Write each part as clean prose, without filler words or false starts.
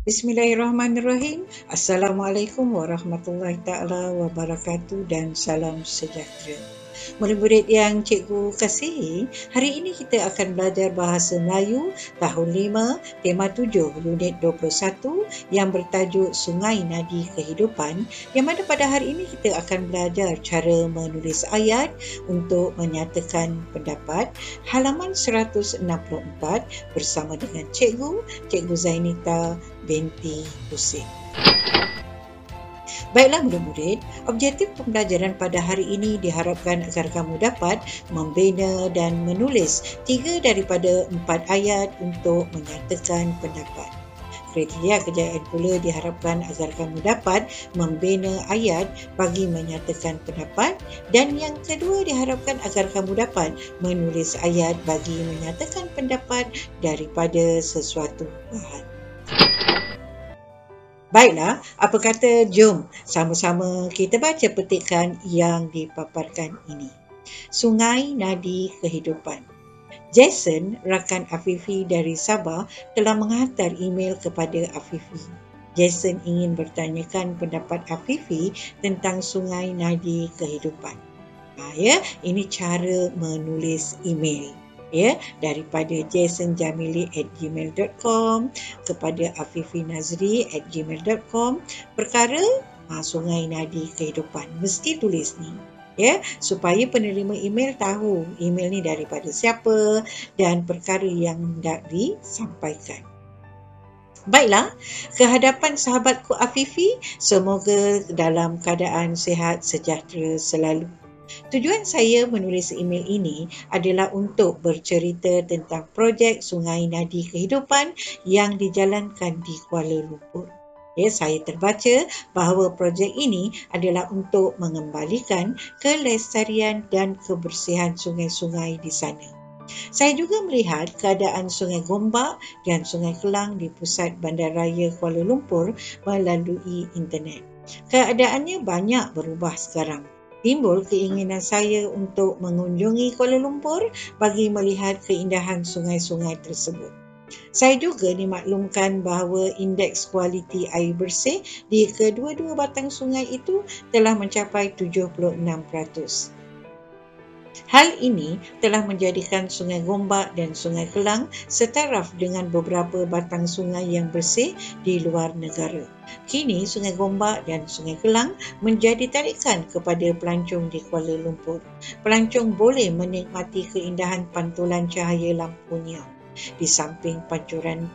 Bismillahirrahmanirrahim. Assalamualaikum warahmatullahi taala wabarakatuh dan salam sejahtera. Murid-murid yang cikgu kasihi, hari ini kita akan belajar bahasa Melayu tahun 5, tema 7, unit 21 yang bertajuk Sungai Nadi Kehidupan, yang mana pada hari ini kita akan belajar cara menulis ayat untuk menyatakan pendapat, halaman 164 bersama dengan Cikgu Zainita binti Husin. Baiklah murid-murid, objektif pembelajaran pada hari ini diharapkan agar kamu dapat membina dan menulis 3 daripada 4 ayat untuk menyatakan pendapat. Kriteria kejayaan pula diharapkan agar kamu dapat membina ayat bagi menyatakan pendapat, dan yang kedua diharapkan agar kamu dapat menulis ayat bagi menyatakan pendapat daripada sesuatu bahan. Baiklah, apa kata jom sama-sama kita baca petikan yang dipaparkan ini. Sungai Nadi Kehidupan. Jason, rakan Afifi dari Sabah, telah menghantar email kepada Afifi. Jason ingin bertanyakan pendapat Afifi tentang Sungai Nadi Kehidupan. Ini cara menulis email. Daripada jasonjamili@gmail.com kepada afifinazri@gmail.com. Perkara Sungai Nadi Kehidupan. Mesti tulis ni, supaya penerima email tahu email ni daripada siapa dan perkara yang hendak disampaikan. Baiklah, kehadapan sahabatku Afifi, semoga dalam keadaan sihat sejahtera selalu. Tujuan saya menulis email ini adalah untuk bercerita tentang projek Sungai Nadi Kehidupan yang dijalankan di Kuala Lumpur. Saya terbaca bahawa projek ini adalah untuk mengembalikan kelestarian dan kebersihan sungai-sungai di sana. Saya juga melihat keadaan Sungai Gombak dan Sungai Kelang di pusat Bandaraya Kuala Lumpur melalui internet. Keadaannya banyak berubah sekarang. Timbul keinginan saya untuk mengunjungi Kuala Lumpur bagi melihat keindahan sungai-sungai tersebut. Saya juga dimaklumkan bahawa indeks kualiti air bersih di kedua-dua batang sungai itu telah mencapai 76%. Hal ini telah menjadikan Sungai Gombak dan Sungai Kelang setaraf dengan beberapa batang sungai yang bersih di luar negara. Kini Sungai Gombak dan Sungai Kelang menjadi tarikan kepada pelancong di Kuala Lumpur. Pelancong boleh menikmati keindahan pantulan cahaya lampu neon di samping pancuran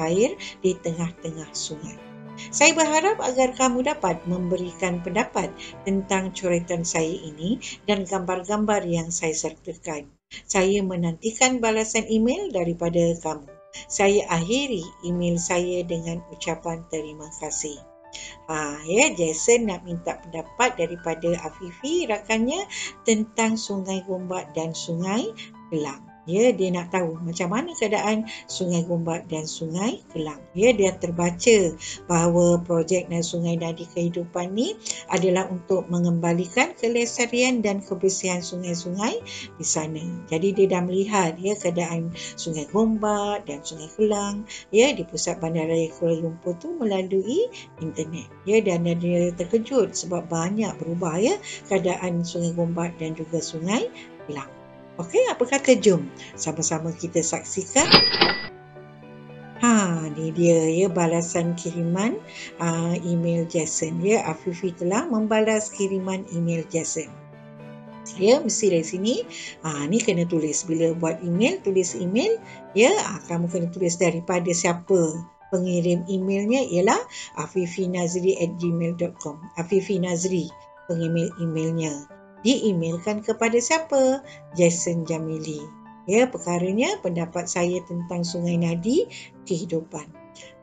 air di tengah-tengah sungai. Saya berharap agar kamu dapat memberikan pendapat tentang coretan saya ini dan gambar-gambar yang saya sertakan. Saya menantikan balasan email daripada kamu. Saya akhiri email saya dengan ucapan terima kasih. Jason nak minta pendapat daripada Afifi rakannya tentang Sungai Gombak dan Sungai Kelang. Dia nak tahu macam mana keadaan Sungai Gombak dan Sungai Kelang. Dia terbaca bahawa projek Sungai Nadi Kehidupan ni adalah untuk mengembalikan kelestarian dan kebersihan sungai-sungai di sana. Jadi dia dah melihat keadaan Sungai Gombak dan Sungai Kelang di pusat Bandaraya Kuala Lumpur tu melalui internet. Dan dia terkejut sebab banyak berubah keadaan Sungai Gombak dan juga Sungai Kelang. Okey, apa kata jom sama-sama kita saksikan. Ni dia balasan kiriman email Jason. Afifi telah membalas kiriman email Jason. Mesti dari sini. Ni kena tulis. Bila buat email, tulis email. Kamu kena tulis daripada siapa. Pengirim emailnya ialah afifinazri@gmail.com. Afifi Nazri, pengirim emailnya. Diemailkan kepada siapa? Jason Jamili. Perkaranya pendapat saya tentang Sungai Nadi Kehidupan.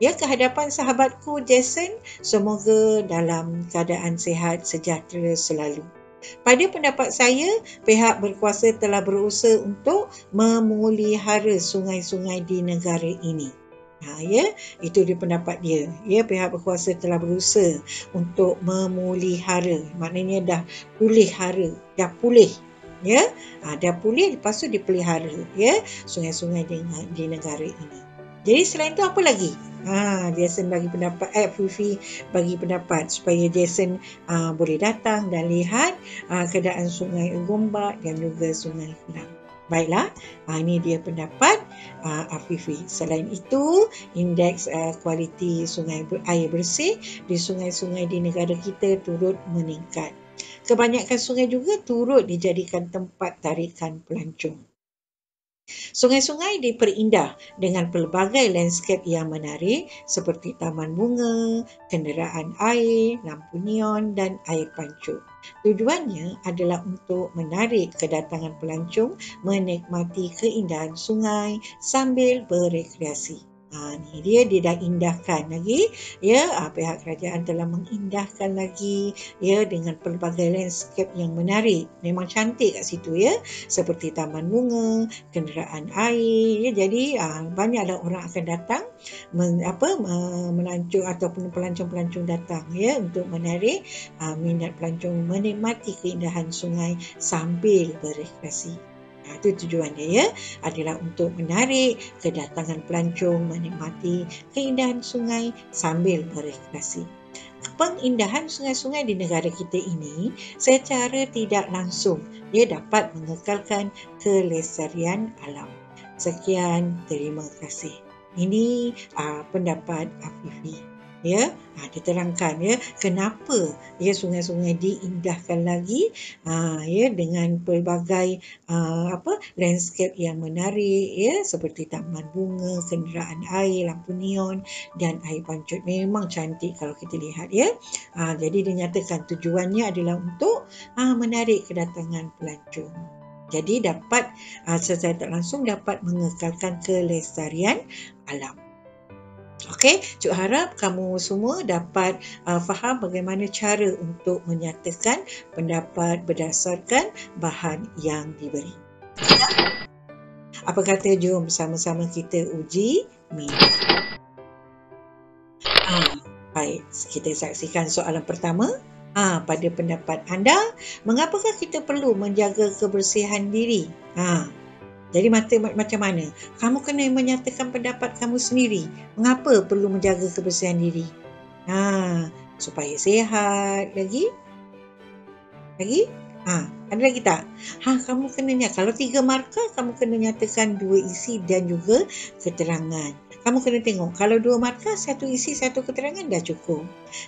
Kehadapan sahabatku Jason, semoga dalam keadaan sihat sejahtera selalu. Pada pendapat saya, pihak berkuasa telah berusaha untuk memelihara sungai-sungai di negara ini. Itu dia pendapat dia. Pihak berkuasa telah berusaha untuk memulihara. Maknanya dah pulih. Dah pulih lepas tu dipelihara sungai-sungai di negara ini. Jadi selain tu apa lagi? Jason bagi pendapat, Fifi bagi pendapat supaya Jason boleh datang dan lihat keadaan Sungai Gombak dan juga Sungai Kelang. Baiklah, ini dia pendapat Afifi. Selain itu, indeks kualiti air bersih di sungai-sungai di negara kita turut meningkat. Kebanyakan sungai juga turut dijadikan tempat tarikan pelancong. Sungai-sungai diperindah dengan pelbagai landscape yang menarik seperti taman bunga, kenderaan air, lampu neon dan air pancut. Tujuannya adalah untuk menarik kedatangan pelancong menikmati keindahan sungai sambil berekreasi. Ni dia dah indahkan lagi, ya. Pihak kerajaan telah mengindahkan lagi, ya, dengan pelbagai landscape yang menarik. Memang cantik kat situ, ya, seperti taman bunga, kenderaan air, ya. Jadi banyaklah orang akan datang melancong ataupun pelancong-pelancong datang, ya, untuk menarik minat pelancong menikmati keindahan sungai sambil berekreasi. Itu tujuan dia, ya, adalah untuk menarik kedatangan pelancong menikmati keindahan sungai sambil berekreasi. Pengindahan sungai-sungai di negara kita ini secara tidak langsung dia dapat mengekalkan kelestarian alam. Sekian, terima kasih. Ini pendapat Afifi. Ya, diterangkan, ya, kenapa, ya, sungai-sungai diindahkan lagi, ya, dengan pelbagai landscape yang menarik, ya, seperti taman bunga, kenderaan air, lampu neon dan air pancut. Memang cantik kalau kita lihat, ya. Jadi dinyatakan tujuannya adalah untuk menarik kedatangan pelancong. Jadi dapat secara tak langsung dapat mengekalkan kelestarian alam. Okey, Cuk harap kamu semua dapat faham bagaimana cara untuk menyatakan pendapat berdasarkan bahan yang diberi. Apa kata jom sama-sama kita uji minda. Baik, kita saksikan soalan pertama. Pada pendapat anda, mengapakah kita perlu menjaga kebersihan diri? Jadi macam mana? Kamu kena menyatakan pendapat kamu sendiri. Mengapa perlu menjaga kebersihan diri? Supaya sihat. Lagi? Ada lagi tak? Kamu kena kalau 3 markah, kamu kena nyatakan 2 isi dan juga keterangan. Kamu kena tengok, kalau 2 markah, 1 isi, 1 keterangan dah cukup.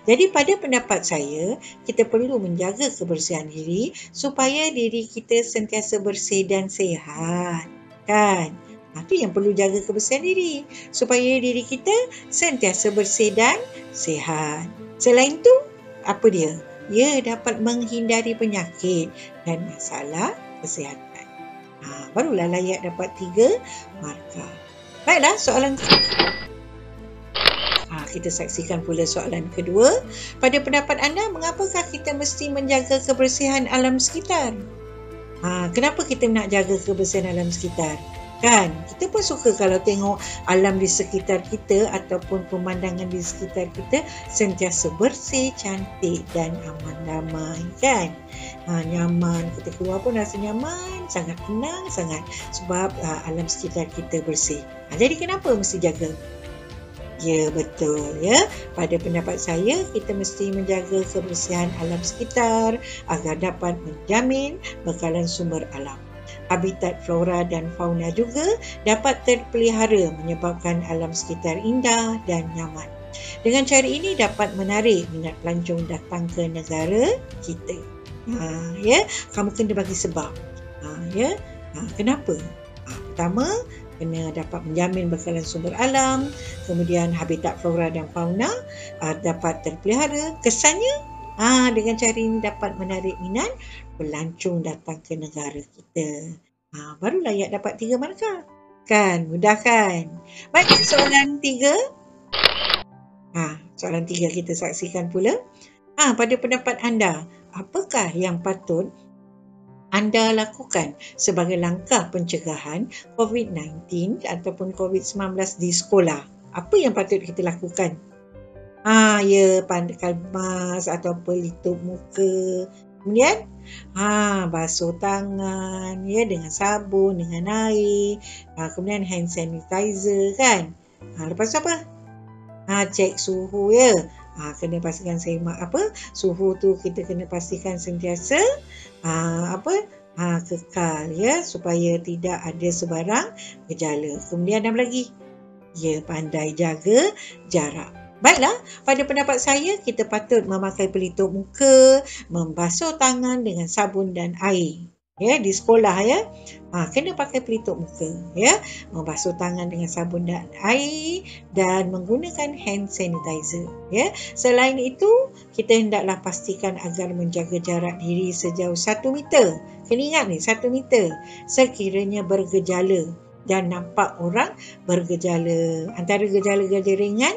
Jadi pada pendapat saya, kita perlu menjaga kebersihan diri supaya diri kita sentiasa bersih dan sihat. Kan? Itu yang perlu jaga kebersihan diri. Supaya diri kita sentiasa bersih dan sihat. Selain tu, apa dia? Ia dapat menghindari penyakit dan masalah kesihatan. Barulah layak dapat 3 markah. Baiklah, soalan kita saksikan pula soalan kedua. Pada pendapat anda, mengapakah kita mesti menjaga kebersihan alam sekitar? Kenapa kita nak jaga kebersihan alam sekitar? Kan, kita pun suka kalau tengok alam di sekitar kita ataupun pemandangan di sekitar kita sentiasa bersih, cantik dan aman damai, kan? Nyaman, kita keluar pun rasa nyaman, sangat tenang sangat sebab alam sekitar kita bersih. Jadi kenapa mesti jaga? Ya, betul, ya. Pada pendapat saya, kita mesti menjaga kebersihan alam sekitar agar dapat menjamin bekalan sumber alam. Habitat flora dan fauna juga dapat terpelihara menyebabkan alam sekitar indah dan nyaman. Dengan cara ini dapat menarik minat pelancong datang ke negara kita. Ya, kamu kena bagi sebab. Ya, kenapa? Pertama, kena dapat menjamin bekalan sumber alam, kemudian habitat flora dan fauna dapat terpelihara. Kesannya, dengan cara ini dapat menarik minat pelancong datang ke negara kita. Baru layak dapat 3 markah. Kan, mudah kan? Baik, soalan 3. Soalan 3 kita saksikan pula. Pada pendapat anda, apakah yang patut anda lakukan sebagai langkah pencegahan COVID-19 ataupun COVID-19 di sekolah? Apa yang patut kita lakukan? Ya, pakai mask atau pelitup muka. Kemudian, basuh tangan, ya, dengan sabun, dengan air. Kemudian hand sanitizer, kan? Lepas tu apa? Cek suhu ya. Kena pastikan suhu tu kita kena pastikan sentiasa kekal ya, supaya tidak ada sebarang gejala. Kemudian apa lagi? Ya, pandai jaga jarak. Baiklah, pada pendapat saya kita patut memakai pelitup muka, membasuh tangan dengan sabun dan air. Ya, di sekolah ya. Kena pakai pelitup muka ya, membasuh tangan dengan sabun dan air dan menggunakan hand sanitizer ya. Selain itu, kita hendaklah pastikan agar menjaga jarak diri sejauh 1 meter. Kena ingat ni, 1 meter sekiranya bergejala dan nampak orang bergejala, antara gejala-gejala ringan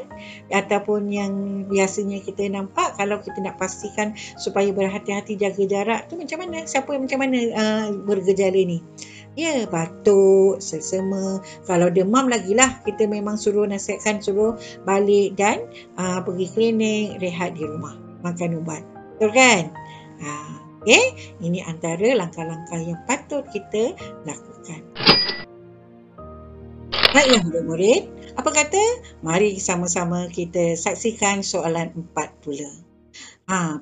ataupun yang biasanya kita nampak. Kalau kita nak pastikan supaya berhati-hati jaga jarak tu macam mana, bergejala ni? Ya, batuk, selsema. Kalau demam lagilah, kita memang nasihatkan suruh balik dan pergi klinik, rehat di rumah, makan ubat. Betul kan? Ini antara langkah-langkah yang patut kita lakukan. Baiklah murid-murid, apa kata? Mari sama-sama kita saksikan soalan 4 pula.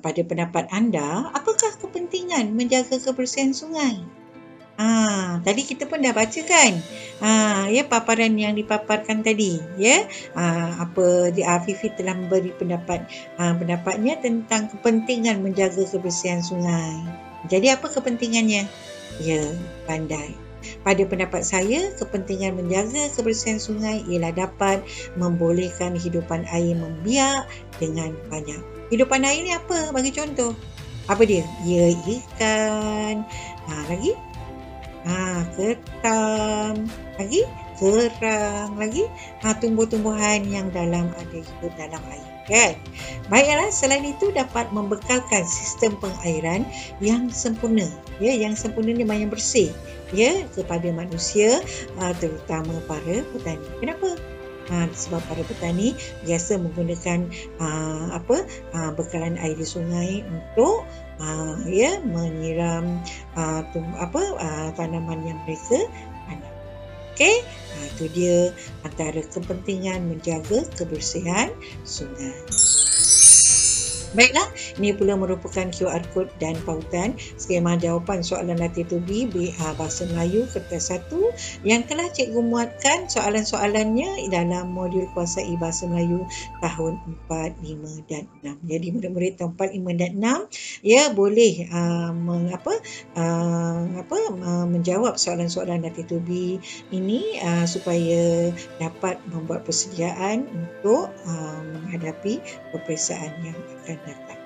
Pada pendapat anda, apakah kepentingan menjaga kebersihan sungai? Tadi kita pun dah baca kan? Ya, paparan yang dipaparkan tadi. Ya, Fifi telah memberi pendapatnya tentang kepentingan menjaga kebersihan sungai. Jadi apa kepentingannya? Ya, pandai. Pada pendapat saya, kepentingan menjaga kebersihan sungai ialah dapat membolehkan hidupan air membiak dengan banyak. Hidupan air ni apa? Bagi contoh. Apa dia? Ya, ikan. Lagi? Ketam. Lagi? Kerang. Lagi? Tumbuh-tumbuhan yang hidup dalam air. Kan? Baiklah, selain itu dapat membekalkan sistem pengairan yang sempurna. Ya, yang sempurna ni yang bersih. Ya, kepada manusia, terutama para petani. Kenapa? Sebab para petani biasa menggunakan bekalan air di sungai untuk menyiram tanaman yang mereka tanam. Okey, itu dia antara kepentingan menjaga kebersihan sungai. Baiklah, ini pula merupakan QR code dan pautan skema jawapan soalan latih tubi BA Bahasa Melayu kertas 1 yang telah cikgu muatkan soalan-soalannya dalam modul kuasai Bahasa Melayu tahun 4, 5 dan 6. Jadi murid-murid tahun 4, 5 dan 6 ya boleh menjawab soalan-soalan latih tubi ini supaya dapat membuat persediaan untuk menghadapi peperiksaan yang akan datang.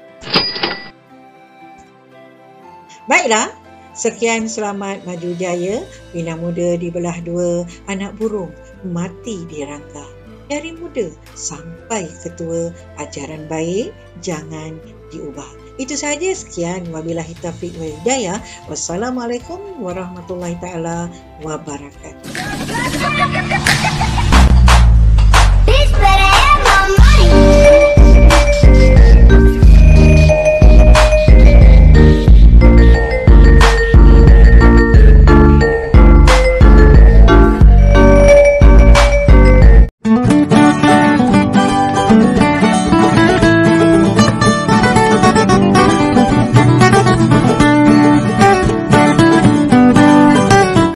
Baiklah, sekian, selamat maju jaya. Bila muda dibelah dua, anak burung mati dirangka. Dari muda sampai ketua, ajaran baik jangan diubah. Itu sahaja, sekian. Wabillahi taufiq wal hidayah. Wassalamualaikum warahmatullahi taala wabarakatuh.